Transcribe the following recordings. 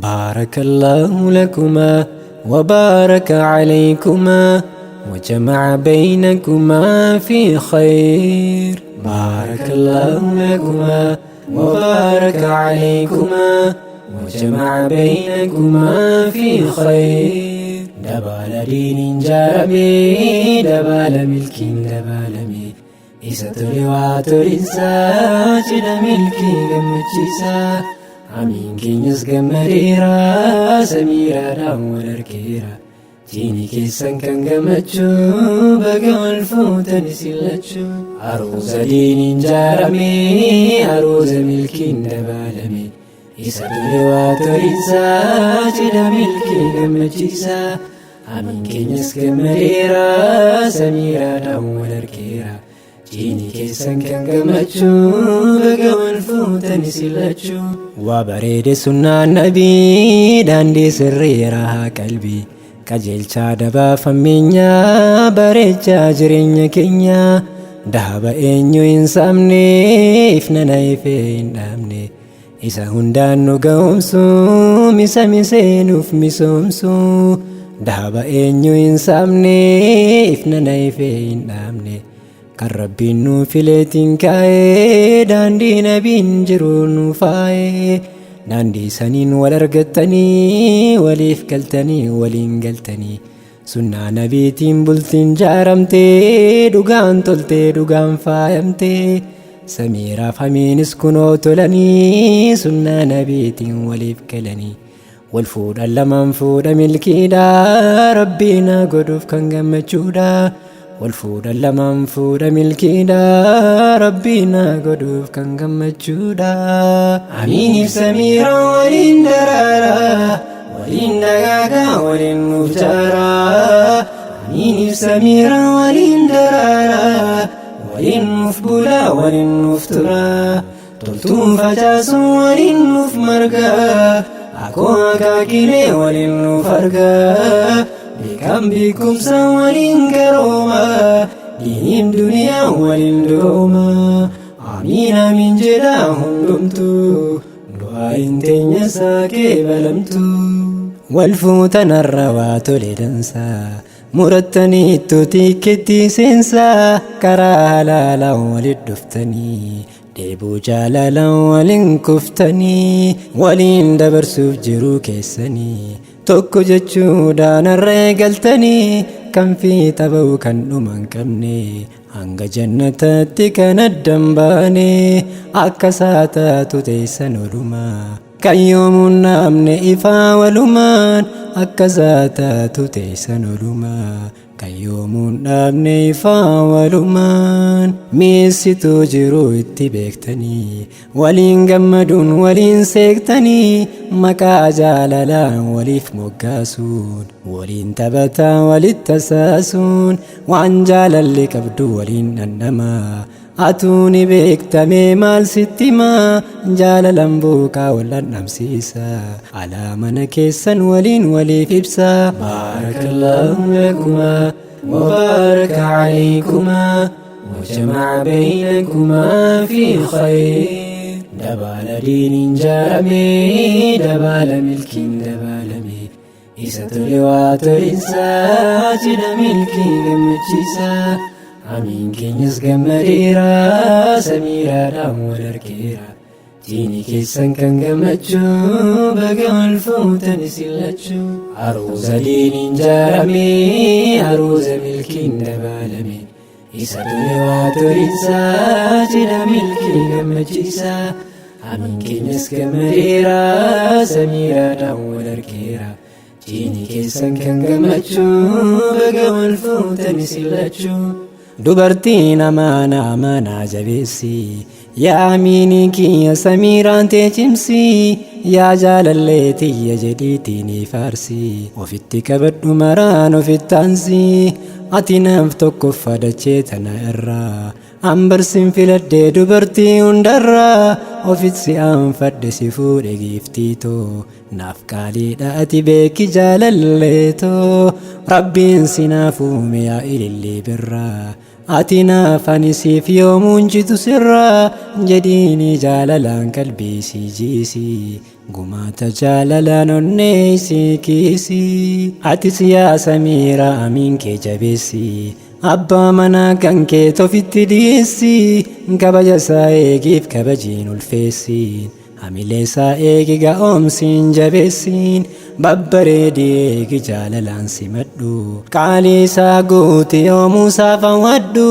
بارك الله لكما وبارك عليكما وجمع بينكما في خير. بارك الله لكما وبارك عليكما وجمع بينكما في خير. دبال دين جارمي دبال ملك دبالمي إسا تلوات الإنسا جد ملكي قمتشيسا عمين كينيس قمريرا سميرا داول أركيرا جيني كيسان كان قمتشو بقى والفوتا نسلتشو أروز دين جارمي أروز ملكي دبالمي إسا تلوات الإنسا جد ملكي قمتشيسا عمين كينيس قمريرا سميرا داول أركيرا جيني كيسان كان قمتشو بقى والفوتا نسلتشو وبريد سنة النبي داندي سريرها قلبي كجلشا دبا فمينيا بريجا جرينيا كينيا دهبا إنيو إنسامني إفنانا إفين دامني إسا هندان نقومسو ميسا ميسينوف ميسومسو دهبا إنيو إنسامني إفنانا إفين دامني kan rabbiin nu fileetiin kaa'ee daandii nabiin jiru nu faa'ee daandii saniin wal argattanii waliif galtanii waliin galtanii sunnaa nabiitiin bultiin jaaramtee dhugaan toltee dhugaan faayamtee samiiraaf hamiinis kunoo tolanii sunnaa nabiitiin waliif galanii wal fuudhan lamaan fuudha milkiidha rabbiina godhuuf kan gammachuudha. والفود لمن فود ملكيدا ربنا قدوف كان قمتشودا عميني سميرا ولين درارا ولين دقاقا ولين مفتارا عميني سميرا ولين درارا ولين مفبولا ولين مفترا طلتم فجاسو ولين مفمرقا أكو أكاكيني ولين مفرقا بكم بكم سوالين كروما دين دنيا والدوما آمين من جلاهم دمتو دعاء تنيا ساكي بلمتو والفوتن الروات لدنسا مرتني تتيكتي سنسا كراها لالا ولدفتني ديبو جالالا ولين كفتني ولين دبرسوف جرو كيسني tokko jechuudhaan herreegaltanii kan fi ta'uu kan dhuman qabne hanga jannatatti kan addan baane akka saataatu teessan olumaa kan yoomuun namne ifaa walumaan akka saataatu teessan olumaa kan yoomuun namne ifaa walumaan miisituu jiru itti beektanii waliin gammaduun waliin seektanii maqaa jaalalaan waliif moggaasuun waliin taphataa walitti tasaasuun waan jaalalli qabdu waliin dhandhamaa atuuni beektamee maal sittimaa jaalalan buuqaa wal dhandhamsiisa alaa mana keessan waliin waliif ibsa. Barakallahu lakuma wa baraka alaykuma wa jama'a baynakuma fi khayr. دبال دين جارمي دبال ملك دبالمي إسا تلوات الإنسا جد ملكي قمتشيسا عمين كينيس قمريرا سميرا داول أركيرا جيني كيسان كان قمتشو بقى والفوتا نسلتشو عروز دين جارمي عروز ملك دبالمي إسا تلوات الإنسا جد ملكي قمتشيسا عمين كينيس قمريرا سميرا داول أركيرا جيني كيسان كان قمتشو بقى والفوتا نسلتشو dubartiin amaana amaanaa jabeessi yaa amiinii kiyya samiiraan tee cimsi yaa jaalallee tiyya jedhiitii faarsi ofitti qabadhu maraan ofitti aansi ati naaf tokkoffaa dachee tana irraa ambarsin filadhee dubartii hundarraa ofitti aanfadhe si fuudhe giiftiitoo naaf qaaliidha ati beeki jaalalleetoo rabbiin si naaf uume yaa ilillee birraa ati naaf ani siif yoomuun jitu sirraa jedhiini jaalalaan qalbii si jiisi gumaata jaalalaan onneessi kiisi. Atis yaa Samiira amiin kee jabeessi, abbaa manaa kan kee tofitti dhiyeessi. Kabaja isaa eegiif kabajiin ulfeessi, hamilee isaa eegi ga'oomsiin jabeessiin. Babbareedi eegi jaalalaan simadhu, qaalii isaa guuti yoomuusaaf hawwadhu.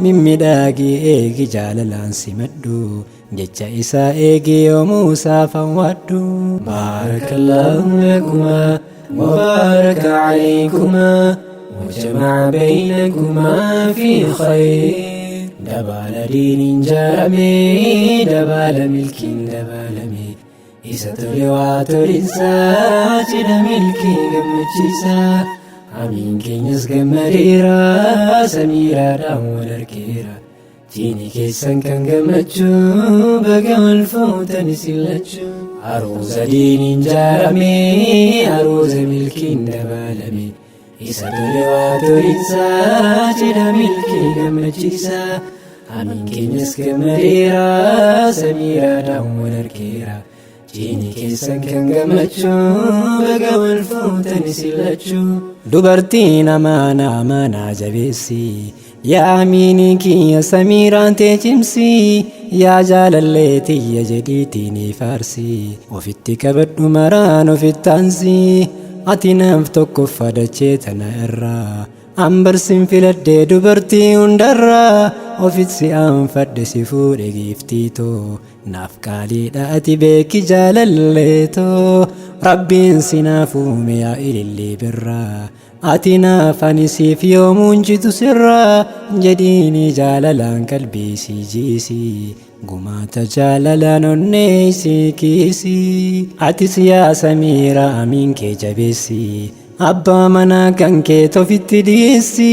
Mimmidhaagi eegi jaalalaan simadhu, jecha isaa eegi yoomuusaaf hawwadhu. Baarakallaahu lakumaa wa baaraka alaykumaa wa jama'a baynakumaa fi khayr. Dabaala diiniin jaaramee, dabaala milkiin dabaalame, isa tole waa tolinsaa, cidha milkii gammachiisaa. Amiin keenyas gammadeera, Samiiraadhaan wal argeera. Diini keessan kan gammachuu, baga wal fuutanis illachuu. Aruuza diiniin jaaramee, aruuza milkiin dabaalame, isa tole waa tolinsaa, cidha milkii gammachiisaa. Amiin keenyas gammadeera, Samiiraadhaan wal argeera. Diini keessan kan gammachuu, baga wal fuutanis illachuu. Dubartiin amaana amaanaa jabeessi, yaa amiinii kiyya Samiiraan tee cimsi. Yaa jaalallee tiyya jedhiitii faarsi, ofitti qabadhu maraan ofitti aansi. Ati naaf tokko fadachee tana irraa, ambarsin filadhee dubartii hundarraa. Ofitti aanfadhe si fuudhe giiftiitoo, naaf qaaliidha ati beeki jaalalleetoo. Rabbiin si naaf uume yaa ilillee birraa, ati naaf ani siif yoomuun jitu sirraa. Jedhiini jaalalaan qalbii si jiisi, gumaata jaalalaan onneessi kiisi. Atis yaa Samiira amiin kee jabeessi, abbaa manaa kan kee tofitti dhiyeessi.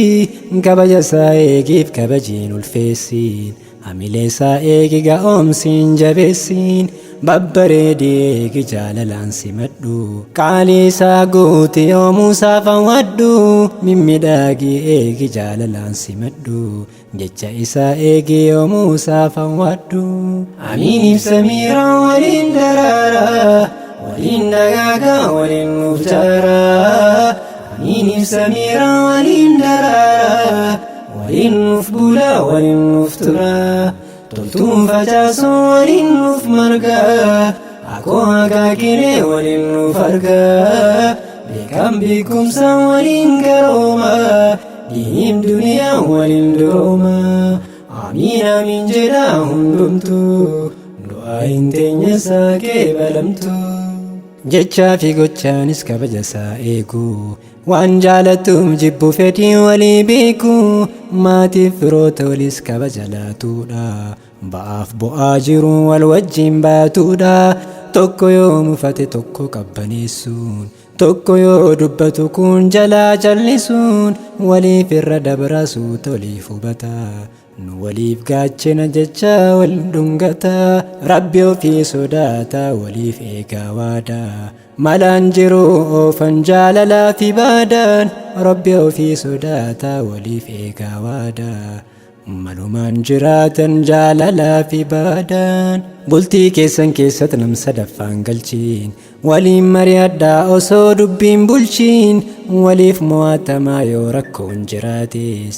Kabaja isaa eegiif kabajiin ulfeessi, hamilee isaa eegi ga'oomsiin jabeessiin. Babbareedi eegi jaalalaan simadhu, qaalii isaa guuti yoomuusaaf hawwadhu. Mimmidhaagi eegi jaalalaan simadhu, jecha isaa eegi yoomuusaaf hawwadhu. Amiiniif Samiira waliin daraara, waliin dagaagaa waliin nuuf jaara. Amiiniif Samiira waliin daraara, waliin nuuf bula waliin nuuf tura. Toltuun facaasuun waliin nuuf margaa, akkoo hagaagiree waliin nuuf argaa. Beekan beekumsaan waliin garooma, diiniif duniyaan waliin durooma. Amiin amiin jedhaa hundumtuu, du'aa hin teenye isaa qeebalamtu. Jechaa fi gochaanis kabaja isaa eegu, waan jaalatuuf jibbu fedhii walii beeku. Maatiif firoota walis kabaja laatuudha, ba'aaf bu'aa jiru wal wajjin baatuudha. Tokko yoo mufate tokko qabbaneessuun, tokko yoo dubbatu kun jalaa jallisuun. Waliif irra dabrasuu toliif hubata, nu waliif gaachena jecha wal dhungata. Rabbi ofii sodaata waliif eegaa waada, malaan jiru oofan jaalalaa fi baadaan. Rabbi ofii sodaata waliif eegaa waada, malumaan jiraatan jaalalaa fi baadaan. Bultii keessan keessatti nam sadaffaan galchiin, waliin mari'adhaa osoo dubbiin bulchiin. Waliif mo'atamaa yoo rakkoon jiraates,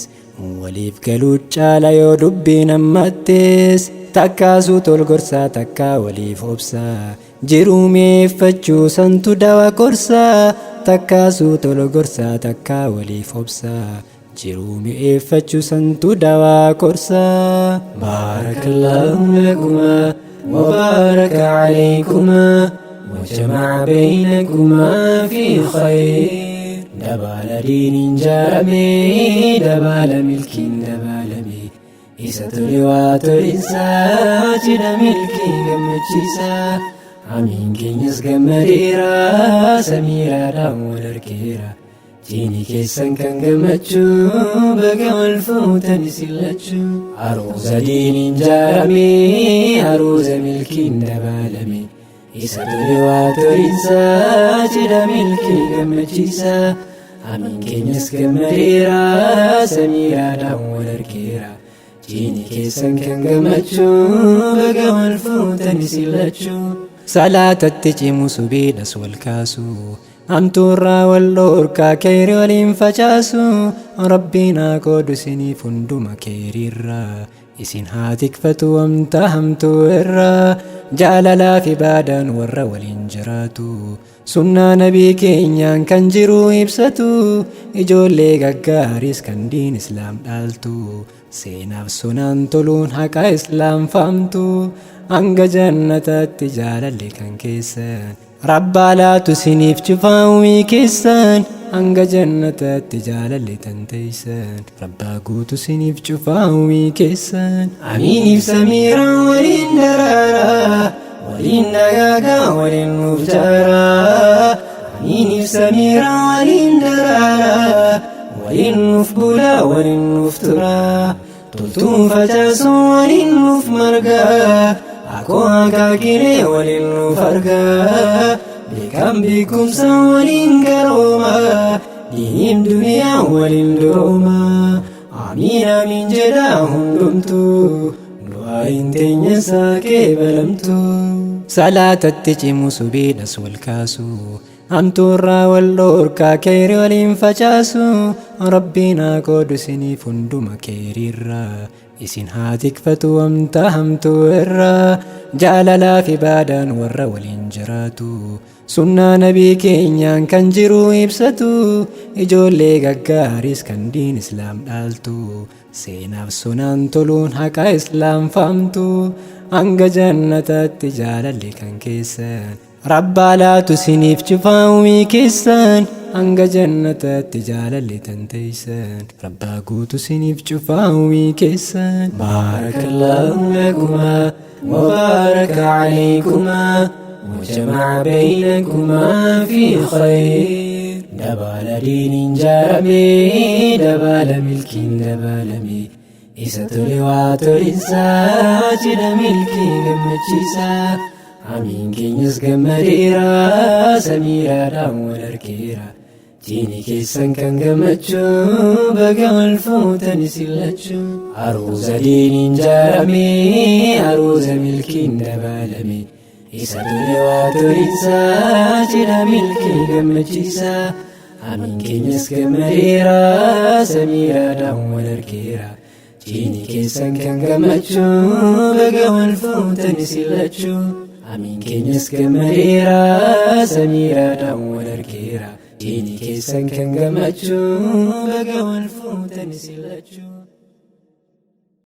waliif galuu caala yoo dubbiin hammattes. Takkaasuu tolgorsaa takkaa waliif obsaa, jiruu mi'eeffachuu santu dawa korsaa. Takkaasuu tolgorsaa takkaa waliif obsaa, jiruu mi'eeffachuu santu dawa korsaa. Baarakallaahu lakumaa wa baaraka alaykumaa wa jama'a baynakumaa fi khayr. Dabaala diiniin jaaramee, dabaala milkiin dabaalame, isa tole waa tolinsaa, cidha milkii gammachiisaa. Amiin keenyas gammadeera, Samiiraadhaan wal argeera. Diini keessan kan gammachuu, baga wal fuutanis illachuu. Aruuza diiniin jaaramee, aruuza milkiin dabaalame, isa tole waa tolinsaa, cidha milkii gammachiisaa. Amiin keenyas gammadeera, Samiiraadhaan wal argeera. Diini keessan kan gammachuu, baga wal fuutanis illachuu. salaatatti cimu subiidhas wal kaasu hamtuurraa wal dhorkaa keerii waliin facaasu rabbiin haa qoodu isiniif hunduma keeriirraa isin haa tikfatu wamta hamtuu irraa jaalalaa fi baadaan warra waliin jiraatu sunnaa nabii keenyaan kan jiru ibsatu ijoollee gaggaariis kan diin islaam dhaaltu seenaaf sunaan toluun haqa islaam faamtu hanga jannataatti jaalalli kan keessan rabbaa laatu isiniif cufaawwii keessan hanga jannataatti jaalalli tanteeysan rabbaa guutu isiniif cufaawwii keessan amiiniif samiiraan waliin daraaraa waliin nagaagaa waliin nuuf jaaraa amiiniif samiiraan waliin daraaraa waliin nuuf bulaa waliin nuuf turaa toltuun facaasuun waliin nuuf margaa akkoo hagaagiree waliin nuuf argaa beekan beekumsaan waliin garoomaa diiniif duniyaa waliin duroomaa amiin amiin jedhaa hundumtuu du'aayin teenya saaqee balamtu salaatatti cimu subiidhas wal kaasu hamtuurraa wal dhorkaa keerii waliin facaasu rabbiin haa qoodu isiniif hunduma keeriirraa isin haa tikfatu wamta hamtuu irraa jaalalaa fi baadaan warra waliin jiraatu sunnaa nabii keenyaan kan jiru ibsatu ijoollee gaggaariis kan diin islaam dhaaltu seenaaf sunaan toluun haqa islaam faamtu hanga jannataatti jaalalli kan keessan rabbaa laatu isiniif cufaawwii keessan hanga jannataatti jaalalli tanteeysan rabbaa guutu isiniif cufaawwii keessan baarakallaahu lakumaa wabaaraka calaykumaa wajamaca baynakumaa fi khayr dabaala diiniin jaaramee dabaala milkiin dabaalame isa tole waa tolinsaa cidha milkii gammachiisaa amiin keenyas gammadeera samiiraadhaan wal argeera diini keessan kan gammachuu baga wal fuutan isin lachuu aruuza diiniin jaaramee aruuza milkiin dabaalame isa tole waa tolinsaa cidha milkii gammachiisaa amiin keenyas gammadeera samiiraadhaan wal argeera diini keessan kan gammachuu baga wal fuutan isin lachuu amiin keenyas gammadeera samiiraadhaan wal argeera diini keessan kan gammachuu baga wal fuutan isin lachuu